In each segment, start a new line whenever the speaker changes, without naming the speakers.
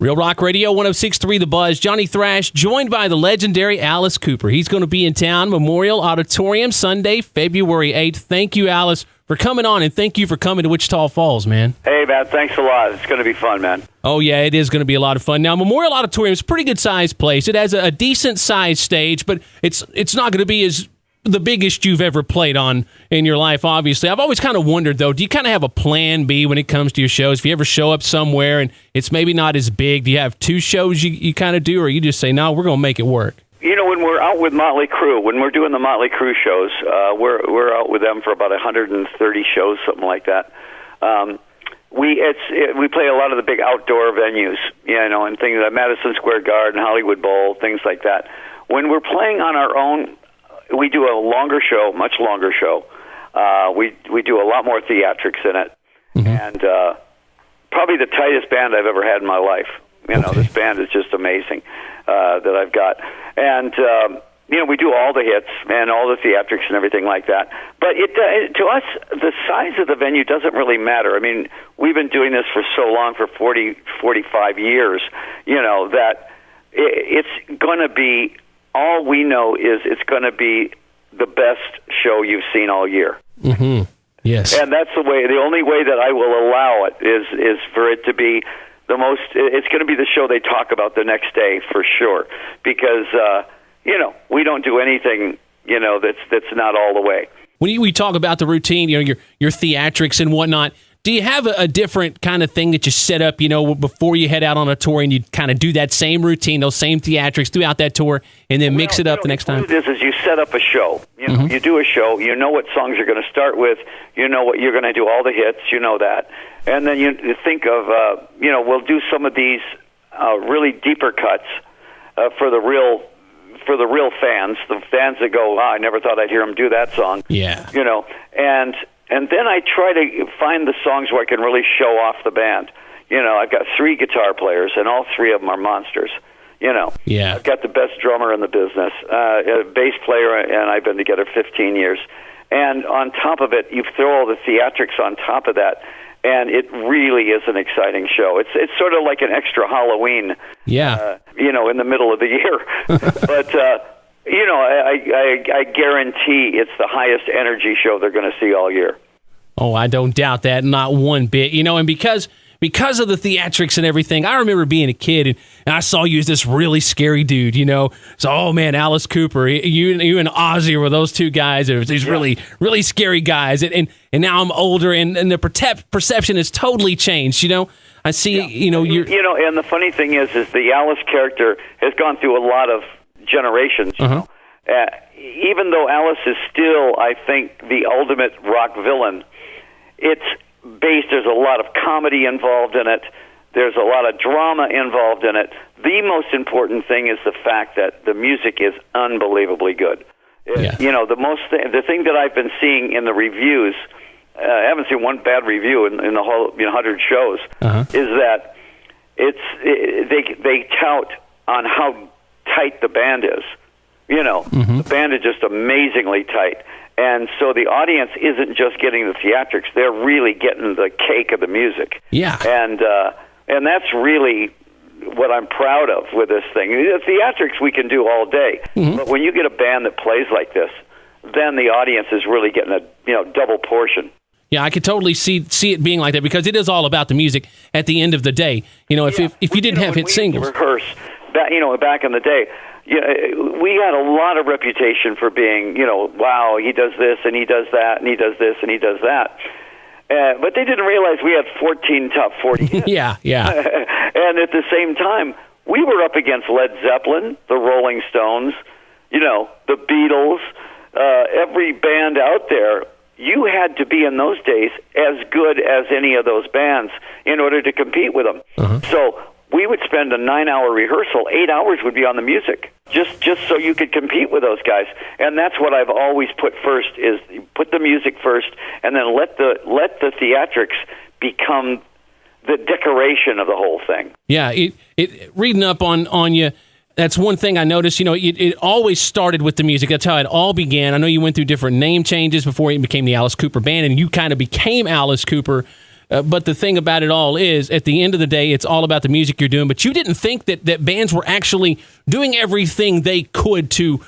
Real Rock Radio 106.3 The Buzz. Johnny Thrash, joined by the legendary Alice Cooper. He's going to be in town, Memorial Auditorium, Sunday, February 8th. Thank you, Alice, for coming on, and thank you for coming to Wichita Falls, man.
Hey, man, thanks a lot. It's going to be fun, man.
Oh, yeah, it is going to be a lot of fun. Now, Memorial Auditorium is a pretty good-sized place. It has a decent-sized stage, but it's not going to be as the biggest you've ever played on in your life, obviously. I've always kind of wondered, though, do you kind of have a plan B when it comes to your shows? If you ever show up somewhere and it's maybe not as big, do you have two shows you kind of do, or you just say, no, we're going to make it work?
You know, when we're out with Motley Crue, when we're doing the Motley Crue shows, we're out with them for about 130 shows, something like that. We play a lot of the big outdoor venues, you know, and things like Madison Square Garden, Hollywood Bowl, things like that. When we're playing on our own, we do a longer show, much longer show. We do a lot more theatrics in it, and probably the tightest band I've ever had in my life. You know, this band is just amazing that I've got, and you know, we do all the hits and all the theatrics and everything like that. But to us, the size of the venue doesn't really matter. I mean, we've been doing this for so long, for 45 years. You know that it's going to be. All we know is it's going to be the best show you've seen all year.
Mm-hmm. Yes.
And that's the only way that I will allow it is for it to be the most, it's going to be the show they talk about the next day for sure. Because, you know, we don't do anything, you know, that's not all the way.
When we talk about the routine, you know, your theatrics and whatnot, do you have a different kind of thing that you set up, you know, before you head out on a tour, and you kind of do that same routine, those same theatrics throughout that tour, and then mix it up the next time?
What it is you set up a show. You know, you do a show. You know what songs you're going to start with. You know what you're going to do, all the hits. You know that. And then you think of, you know, we'll do some of these really deeper cuts for the real fans, the fans that go, I never thought I'd hear them do that song.
Yeah.
You know, and then I try to find the songs where I can really show off the band. You know, I've got 3 guitar players, and all 3 of them are monsters. You know,
yeah.
I've got the best drummer in the business, a bass player, and I've been together 15 years. And on top of it, you throw all the theatrics on top of that, and it really is an exciting show. It's sort of like an extra Halloween, you know, in the middle of the year. But, you know, I guarantee it's the highest energy show they're going to see all year.
Oh, I don't doubt that, not one bit. You know, and because of the theatrics and everything, I remember being a kid, and I saw you as this really scary dude, you know. So, oh, man, Alice Cooper, you and Ozzy were those two guys. These really, really scary guys. And now I'm older, and the perception has totally changed, you know. I see, you know,
you know, and the funny thing is the Alice character has gone through a lot of generations, you know. Even though Alice is still, I think, the ultimate rock villain, there's a lot of comedy involved in it. There's a lot of drama involved in it. The most important thing is the fact that the music is unbelievably good. Yeah. You know, the thing that I've been seeing in the reviews, I haven't seen one bad review in the whole 100 shows, is that they tout on how tight the band is. You know, the band is just amazingly tight. And so the audience isn't just getting the theatrics, they're really getting the cake of the music.
Yeah.
And that's really what I'm proud of with this thing. The theatrics we can do all day, but when you get a band that plays like this, then the audience is really getting a double portion.
Yeah, I could totally see it being like that, because it is all about the music at the end of the day. You know, if you didn't have hit singles.
Rehearse, back in the day, we had a lot of reputation for being, you know, wow, he does this and he does that and he does this and he does that. But they didn't realize we had 14 top 40 hits.
Yeah.
And at the same time, we were up against Led Zeppelin, the Rolling Stones, you know, the Beatles, every band out there. You had to be in those days as good as any of those bands in order to compete with them. So we would spend a 9-hour rehearsal. 8 hours would be on the music, just so you could compete with those guys. And that's what I've always put first: is put the music first, and then let the theatrics become the decoration of the whole thing.
Yeah, reading up on you. That's one thing I noticed. You know, it always started with the music. That's how it all began. I know you went through different name changes before it became the Alice Cooper Band, and you kind of became Alice Cooper But the thing about it all is, at the end of the day, it's all about the music you're doing. But you didn't think that bands were actually doing everything they could to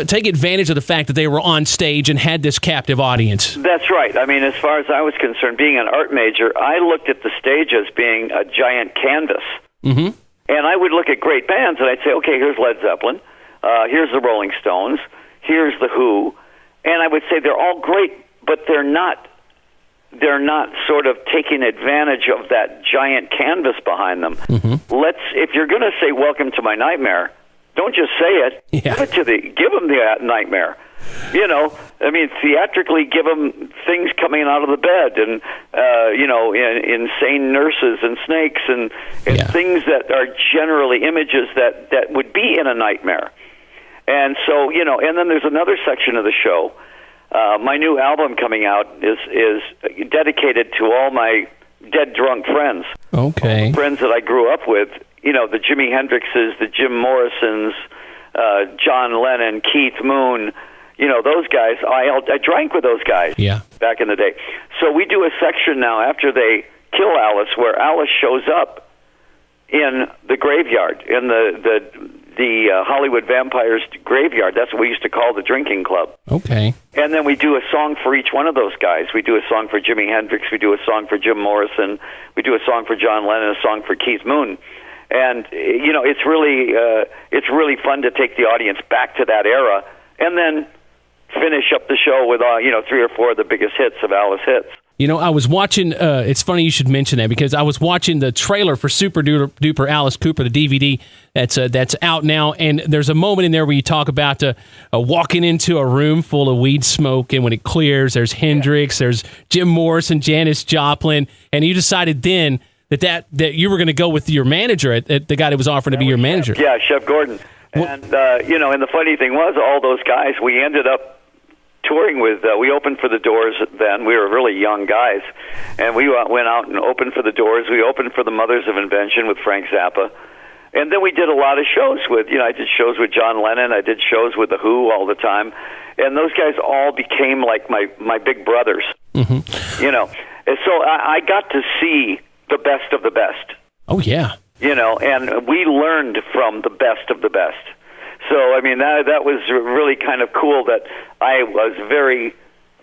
take advantage of the fact that they were on stage and had this captive audience.
That's right. I mean, as far as I was concerned, being an art major, I looked at the stage as being a giant canvas. Mm-hmm. And I would look at great bands, and I'd say, okay, here's Led Zeppelin, here's the Rolling Stones, here's the Who, and I would say they're all great, but they're not sort of taking advantage of that giant canvas behind them. Mm-hmm. If you're going to say "Welcome to My Nightmare," don't just say it.
Yeah.
Give them the nightmare. You know, I mean, theatrically, give them things coming out of the bed, and insane nurses and snakes, and things that are generally images that would be in a nightmare. And so, and then there's another section of the show. My new album coming out is dedicated to all my dead drunk friends.
Okay.
All the friends that I grew up with, the Jimi Hendrixes, the Jim Morrisons, John Lennon, Keith Moon, those guys. I drank with those guys back in the day. So we do a section now after they kill Alice where Alice shows up in the graveyard, in the Hollywood Vampires graveyard. That's what we used to call the drinking club.
Okay.
And then we do a song for each one of those guys. We do a song for Jimi Hendrix. We do a song for Jim Morrison. We do a song for John Lennon, a song for Keith Moon. And, it's really fun to take the audience back to that era and then finish up the show with, 3 or 4 of the biggest hits of Alice hits.
I was watching, it's funny you should mention that, because I was watching the trailer for Super Duper Alice Cooper, the DVD that's out now, and there's a moment in there where you talk about walking into a room full of weed smoke, and when it clears, there's Hendrix, there's Jim Morrison, Janis Joplin, and you decided then that you were going to go with your manager, at the guy that was offering to be your manager.
Chef Gordon. And, and the funny thing was, all those guys, we ended up touring with, we opened for the Doors then. We were really young guys. And we went out and opened for the Doors. We opened for the Mothers of Invention with Frank Zappa. And then we did a lot of shows with, I did shows with John Lennon. I did shows with The Who all the time. And those guys all became like my big brothers. Mm-hmm. And so I got to see the best of the best.
Oh, yeah.
And we learned from the best of the best. So, I mean, that was really kind of cool that I was very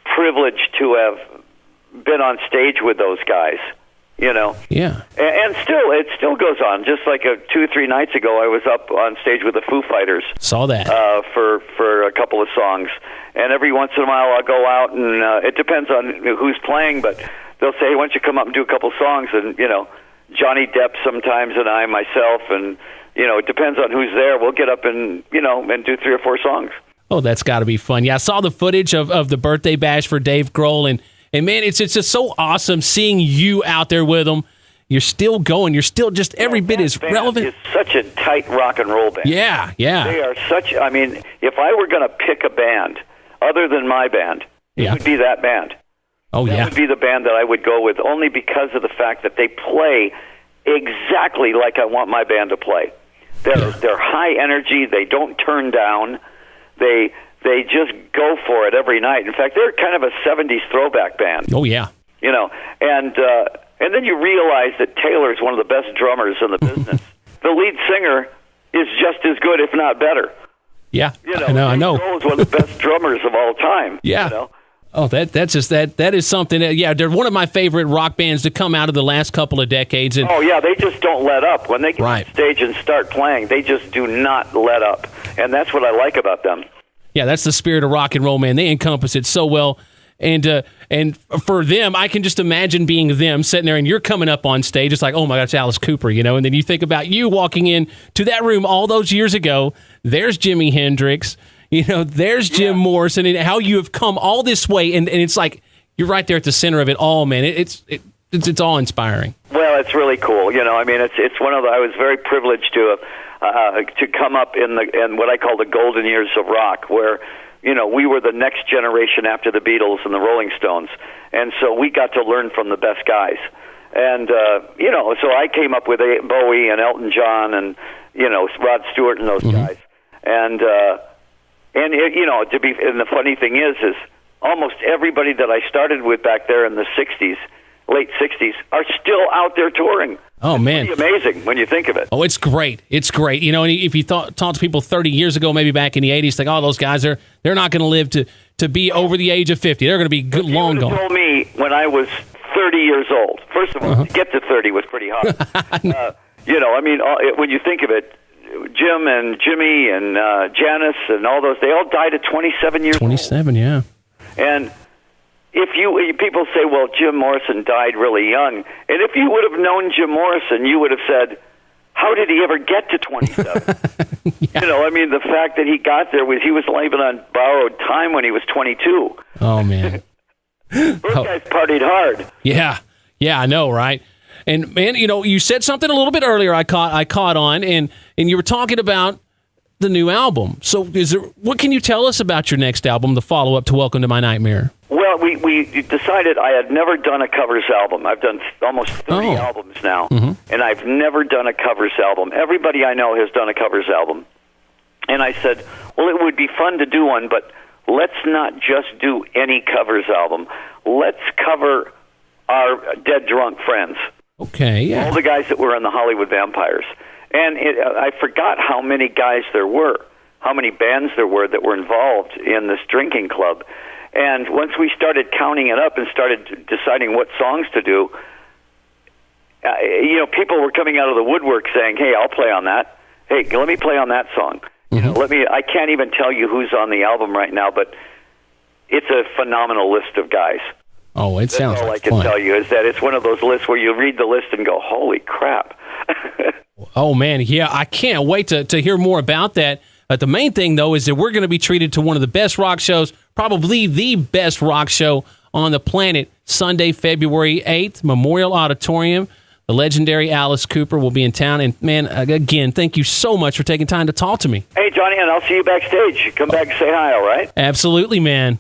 privileged to have been on stage with those guys, Yeah. And it still goes on. Just like 2 or 3 nights ago, I was up on stage with the Foo Fighters.
Saw that.
For a couple of songs. And every once in a while I'll go out, and it depends on who's playing, but they'll say, hey, why don't you come up and do a couple songs? And, Johnny Depp sometimes, and myself, and it depends on who's there. We'll get up and and do 3 or 4 songs.
Oh, that's got to be fun. Yeah, I saw the footage of the birthday bash for Dave Grohl, and man, it's just so awesome seeing you out there with him. You're still going. You're still just every bit as relevant.
It's such a tight rock and roll band.
Yeah.
They are such. I mean, if I were going to pick a band other than my band, it would be that band.
Oh,
that would be the band that I would go with, only because of the fact that they play exactly like I want my band to play. They're high energy. They don't turn down. They just go for it every night. In fact, they're kind of a 70s throwback band.
Oh, yeah.
And then you realize that Taylor's one of the best drummers in the business. The lead singer is just as good, if not better.
Yeah, I know.
Grohl is one of the best drummers of all time.
Yeah. Oh, that is something. They're one of my favorite rock bands to come out of the last couple of decades. And
they just don't let up. When they get on stage and start playing, they just do not let up. And that's what I like about them.
Yeah, that's the spirit of rock and roll, man. They encompass it so well. And for them, I can just imagine being them sitting there, and you're coming up on stage. It's like, oh my God, it's Alice Cooper, And then you think about you walking in to that room all those years ago. There's Jimi Hendrix. There's Jim Morrison, and how you have come all this way, and it's like you're right there at the center of it all, man. It's all inspiring.
Well, it's really cool. I mean, it's one of the. I was very privileged to come up in what I call the golden years of rock, where we were the next generation after the Beatles and the Rolling Stones, and so we got to learn from the best guys. And so I came up with Bowie and Elton John and Rod Stewart and those guys, and the funny thing is almost everybody that I started with back there in the 60s late 60s, are still out there touring.
Oh,
it's
man.
pretty amazing when you think of it.
Oh, it's great. It's great. You know, and if you talk to people 30 years ago, maybe back in the 80s, like, oh, those guys, they're not going to live to be over the age of 50. They're going to be long gone.
You told me when I was 30 years old. First of all, to get to 30 was pretty hard. You know, I mean, when you think of it, Jim and Jimmy and Janice and all those, they all died at 27 years old.
27, yeah.
And if people say, well, Jim Morrison died really young, and if you would have known Jim Morrison, you would have said, how did he ever get to 27?
Yeah.
You know, I mean, the fact that he got there was he was living on borrowed time when he was 22.
Oh, man.
Those guys partied hard.
Yeah, I know, right? And man, you know, you said something a little bit earlier. I caught on, and you were talking about the new album. So, what can you tell us about your next album, the follow up to Welcome to My Nightmare?
Well, we decided I had never done a covers album. I've done almost 30 albums now, and I've never done a covers album. Everybody I know has done a covers album, and I said, well, it would be fun to do one, but let's not just do any covers album. Let's cover our dead drunk friends.
Okay, yeah.
All the guys that were in the Hollywood Vampires. And I forgot how many guys there were, how many bands there were that were involved in this drinking club. And once we started counting it up and started deciding what songs to do, you know, people were coming out of the woodwork saying, hey, I'll play on that. Hey, let me play on that song. You know, I can't even tell you who's on the album right now, but it's a phenomenal list of guys.
Oh, it sounds like
fun. All I can tell you is that it's one of those lists where you read the list and go, holy crap.
Oh, man, yeah, I can't wait to hear more about that. The main thing, though, is that we're going to be treated to one of the best rock shows, probably the best rock show on the planet, Sunday, February 8th, Memorial Auditorium. The legendary Alice Cooper will be in town. And, man, again, thank you so much for taking time to talk to me.
Hey, Johnny, and I'll see you backstage. Come back and say hi, all right?
Absolutely, man.